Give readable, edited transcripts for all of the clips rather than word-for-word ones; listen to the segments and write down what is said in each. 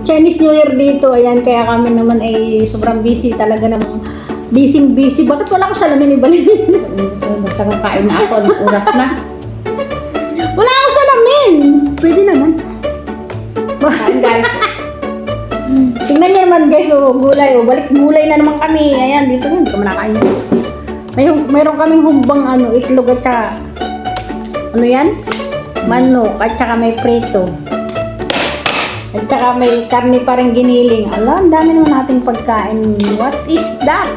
Chinese New Year dito. Ayan, kaya kami naman ay sobrang busy talaga namang busy. Bakit wala ko salamin ibalik? Basta kakain na ako, anong oras na. Wala akong salamin! Pwede naman. Kain guys. Tingnan niyo naman guys, gulay. Balik gulay na naman kami. Ayan, dito na. Hindi ko manakain. Mayroon kaming humbang itlog at saka ano yan? Manok at saka may prito. At saka may karne pa rin giniling. Ala, ang dami naman nating pagkain. What is that?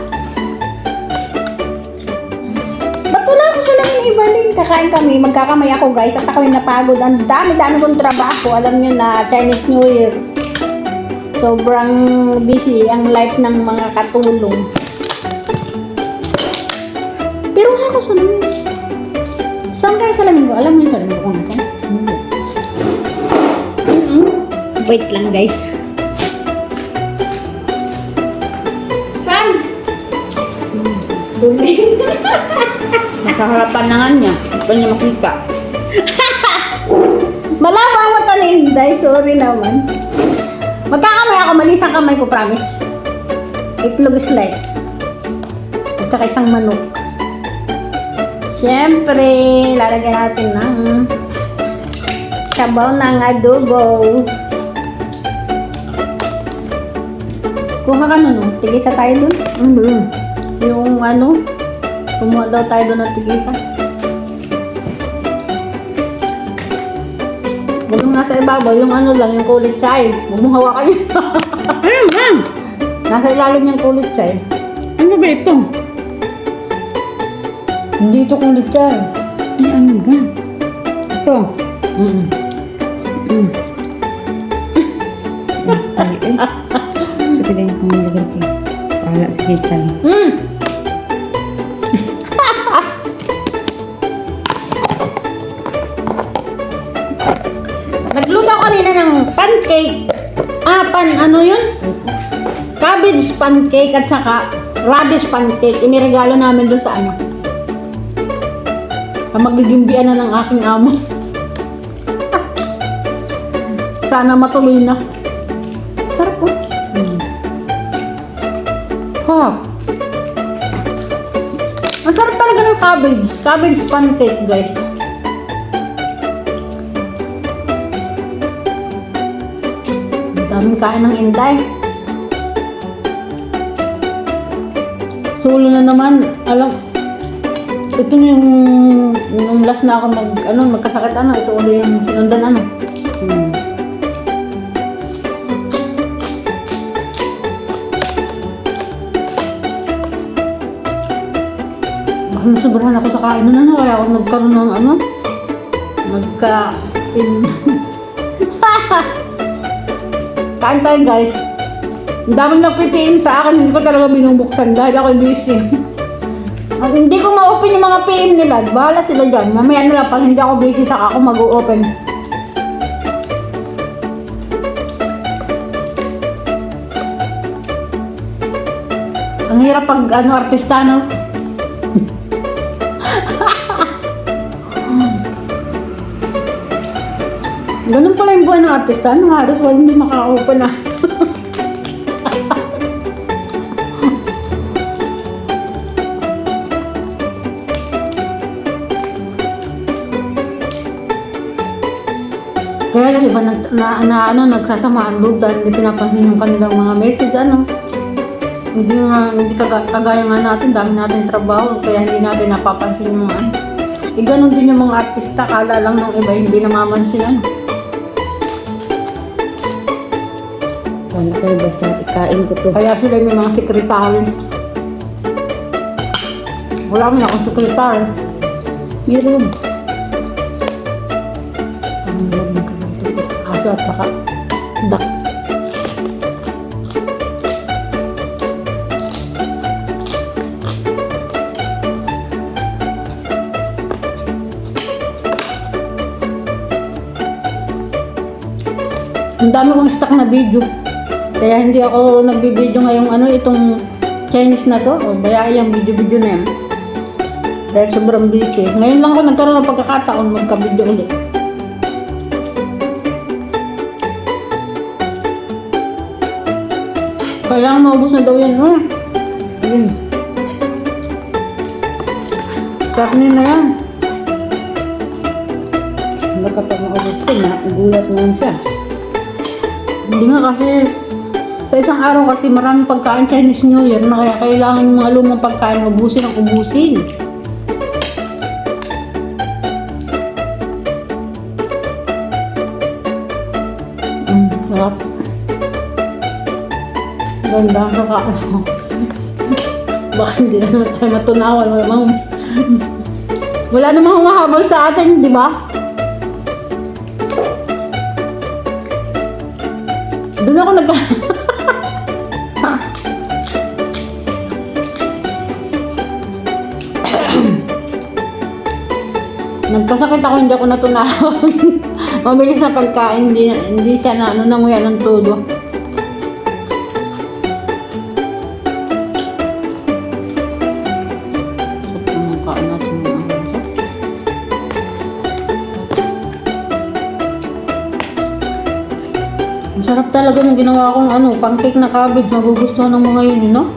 Ba't wala ko salamin ibalin? Kakain kami. Magkakamay ako guys. At ako'y napagod. Ang dami kong trabaho. Alam niyo na, Chinese New Year. Sobrang busy ang life ng mga katulong. Pero wala ko salamin. Saan kayo salamin ko? Alam mo yung salamin ko kung nasaan? Wait lang guys. Saan? Duling. Nasa harapan na nga niya. Hindi pa niya makita. Malabo ang mata ni Inday. Sorry naman. Magkakamay ako. Malis ang kamay ko, promise. Itlog is life. At saka isang manok. Siyempre, lalagyan natin ng sabaw ng adobo. Kuha ka nun, tigisa tayo dun. Yung kumuha daw tayo dun ng tigisa. Huwag yung nasa ibabaw, yung lang, yung kulit chay. Huwag mong hawakan yun. Nasa ilalim yung kulit chay. Ano ba ito? Hindi ito kulit chay. Ay, ano ba? Ito. Ay, eh. Sabi din kung nilagay ko. Pahala, sige tayo. Nagluto ako kanina ng pancake. Ano yun? Cabbage pancake at saka radish pancake. Iniregalo namin doon sa magigimbian na ng aking amo. Sana matuloy na. Sarap po. Ang sarap talaga ng cabbage. Cabbage pancake, guys. Ang daming kain ng Inday. Sulo na naman. Ito na yung last na ako magkasakit ito ulit yung sinundan Baka nasubrahan ako sa kain kaya ako nagkaroon ng kain tayo guys. Ang dami nagpipiin sa akin, hindi ko talaga binubuksan dahil ako busy. At hindi ko ma-open yung mga PM nila. Bahala sila dyan. Mamaya na lang pag hindi ako busy saka ako mag-open. Ang hirap pag artista, no? Ganun pala yung buhay ng artista. Halos wala hindi maka-open na. Kaya yung iba nagsasamaan loob dahil hindi pinapansin yung kanilang mga message, Hindi kagaya nga natin, dami natin trabaho, kaya hindi natin napapansin yung mga ganun din yung mga artista, kala lang ng iba, hindi namamansin Wala kayo basta ikain ko to. Kaya sila yung mga sekretary. Wala mo na akong sekretary. Meron. Aso at saka duck. Ang dami kong stock na video. Kaya hindi ako nagbibideo ngayong itong Chinese na to. O kaya yung video na yan. Dahil sobrang busy. Ngayon lang ako nagkaroon ng pagkakataon magka-video ulit. Kailangan maubos na daw yan. Ayun. Karne na yan. Baka pag maubos ko, gulat naman siya. Hindi nga kasi sa isang araw kasi maraming pagkain Chinese New Year na kaya kailangan yung mga lumang pagkain ubusin ang ubusin. Sarap. Ganda ang kakain mo. Baka hindi na naman tayo matunawan. Wala namang humahabol sa atin, di ba? Doon ako nagkasakit ako, hindi ako natunawan. Mabilis na pagkain, hindi siya na nanguya ng todo. Masarap talaga yung ginawa kong pancake na cabbage. Magugustuhan ng mga yun, no?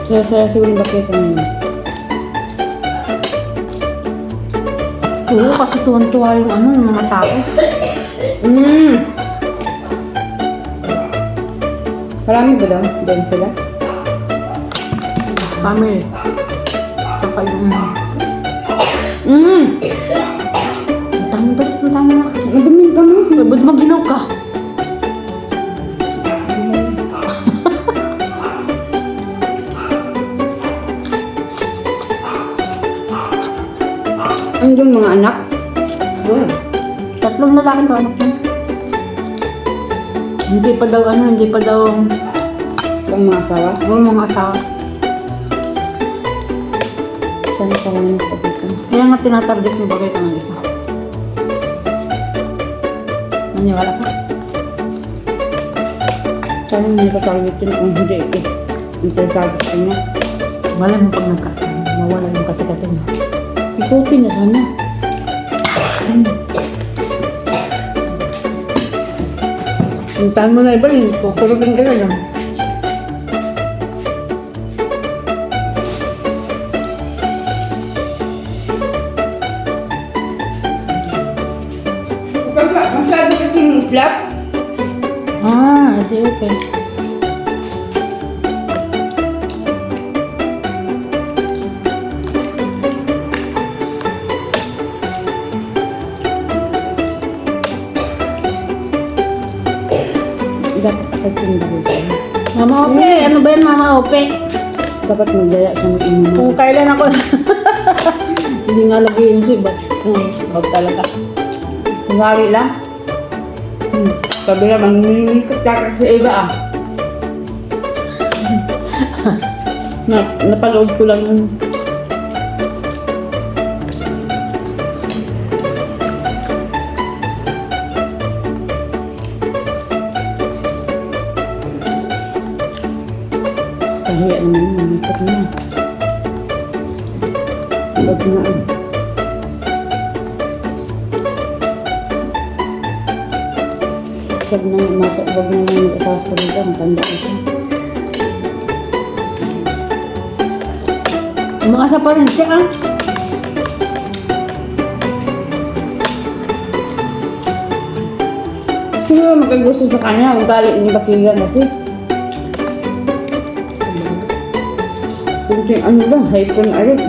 Saya-saya siguro bakit yun. Oo, kasi tuwan-tuwa yung mga tao. Marami ba daw? Diyan sila? Family. Saka yung... Ang dami na. Madami. Ba't maginaw ka? Ang yung mga anak? Tatlong lalaki to, anak niya. Hindi pa daw Ang mga asawa? mga asawa. Sana sa mga nagpagitan. Kaya nga tinatarget ni Bagay ka ng isa. Naniwala ka? Sana may katargetin kung hindi ito. Interesado sa kanya. Wala mo pag mawala yung kati-kati mo. Ikutin na sana. Hintahan mo na iba rin. Kukurupin ka na lang. Masyado kasing flap. Edi okay. Dapat ako tinda rito. Mama Ope, ano ba yan Mama Ope? Dapat magdaya siya ng ino. Kung kailan ako... Hindi nga lagi yun siya, wag talaga. Kunwari lang. Sabi naman, nililikot ka sa iba ah. Napalood ko lang yun. Kahiya naman yun, nalilikot na. Wag na ah. Wag na lang mag-asas ko dito, matanda ko siya. Umakasa pa rin siya Sino magkagusto sa kanya? Ang galit ni Bakigan kasi. Kung ano lang, hyper na agad.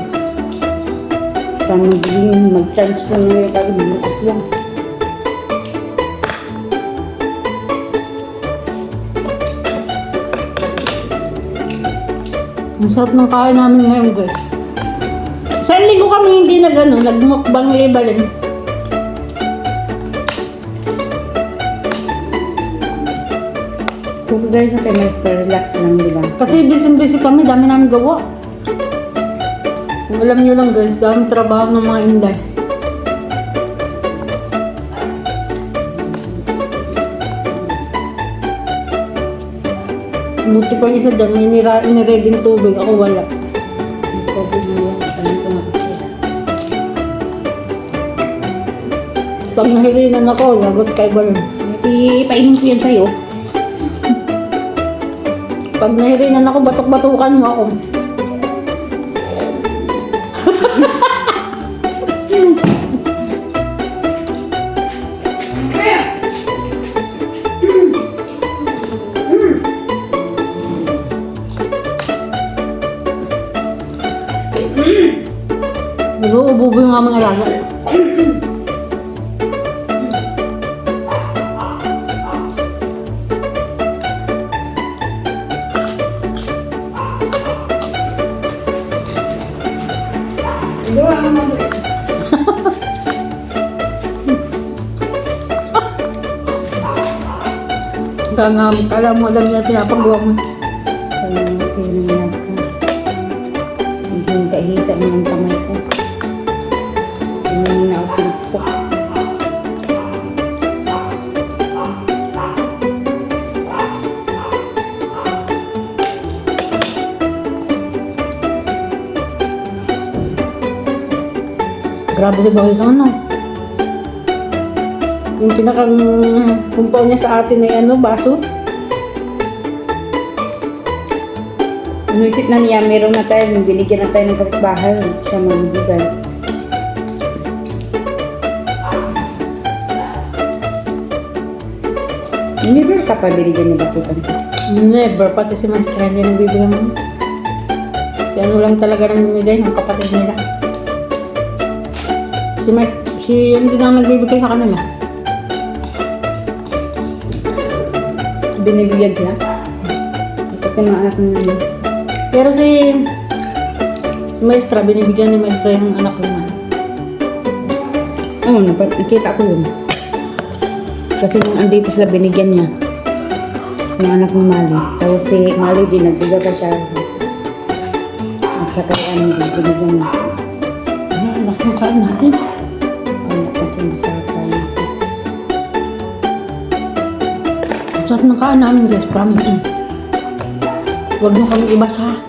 Saan mag-transfer na yung kagad, bukas lang. Ang sarap ng kain namin ngayon, guys. Sa linggo kami hindi nagmukbang yung iba rin. Kung guys sa semester, relax lang, di ba? Kasi busy kami, dami namin gawa. Alam nyo lang guys, dami trabaho ng mga Inday. Buti pa yung isa dyan, may niready ng tubig. Ako wala. Ang COVID na yan. Anong tumakas yan? Pag nahirinan ako, lagot kay Bal. Ipainom ko yan sa'yo. Pag nahirinan ako, batok-batukan mo ako. Nag-uububo yung mga alaga. Kala mo alam niya pinapagawa mo. Kaya nga pinangyag ka. Hindi kahita mo ng kamay ko. Hindi na ako pinupok. Grabe si Boy sa ano. Yung pinakang kumpaw niya sa atin ay ano, baso. Inisip na niya, meron na tayo, binigyan na tayo ng kapitbahay. Siya mabibigay. Never ka pa binigyan ni Bakutan. Never, pati si Master hindi nagbibigay mo. Si ano lang talaga nang bumigay ng kapatid nila. Si yan din ang nagbibigay sa kanila. Binibigyan sila. Kapag yung mga anak nila. Pero si Maestra, binibigyan ni Maestra yung anak niya. Oo, nakita ko yun. Kasi nung andito sila, binigyan niya. Yung anak ni Mali. Tapos si Mali din, nagbigay pa siya. At saka ano, binigyan niya. Ano, anak mo kain natin. Anak natin sa kain. Sarap ng kain namin guys, promise. Huwag nyo kami ibasa.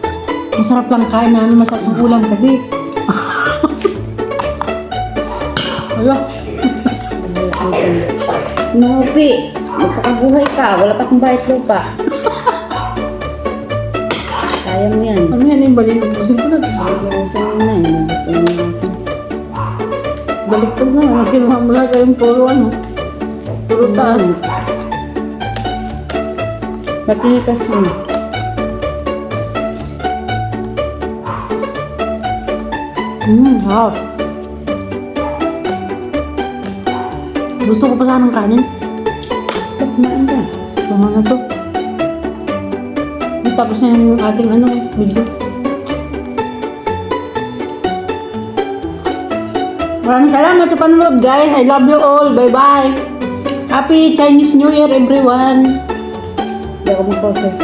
Masarap lang kain namin, masarap ang ulam kasi. Wala. Nupi, magkakabuhay ka. Wala pa kong bayad lupa. Kaya mo yan. Ano yan yung balik? Gusto ko na. Ayusin mo na. Gusto mo natin. Baliktad na. Kinuha mo lang kayong puro ano. Puro taas. Matikas mo. Harap. Gusto ko pa sanang kanin. Ba't kumain ka? Tama na to. Tapos na yung ating ano, video. Maraming salamat sa panonood guys. I love you all. Bye-bye. Happy Chinese New Year everyone. Hindi ako mag-process.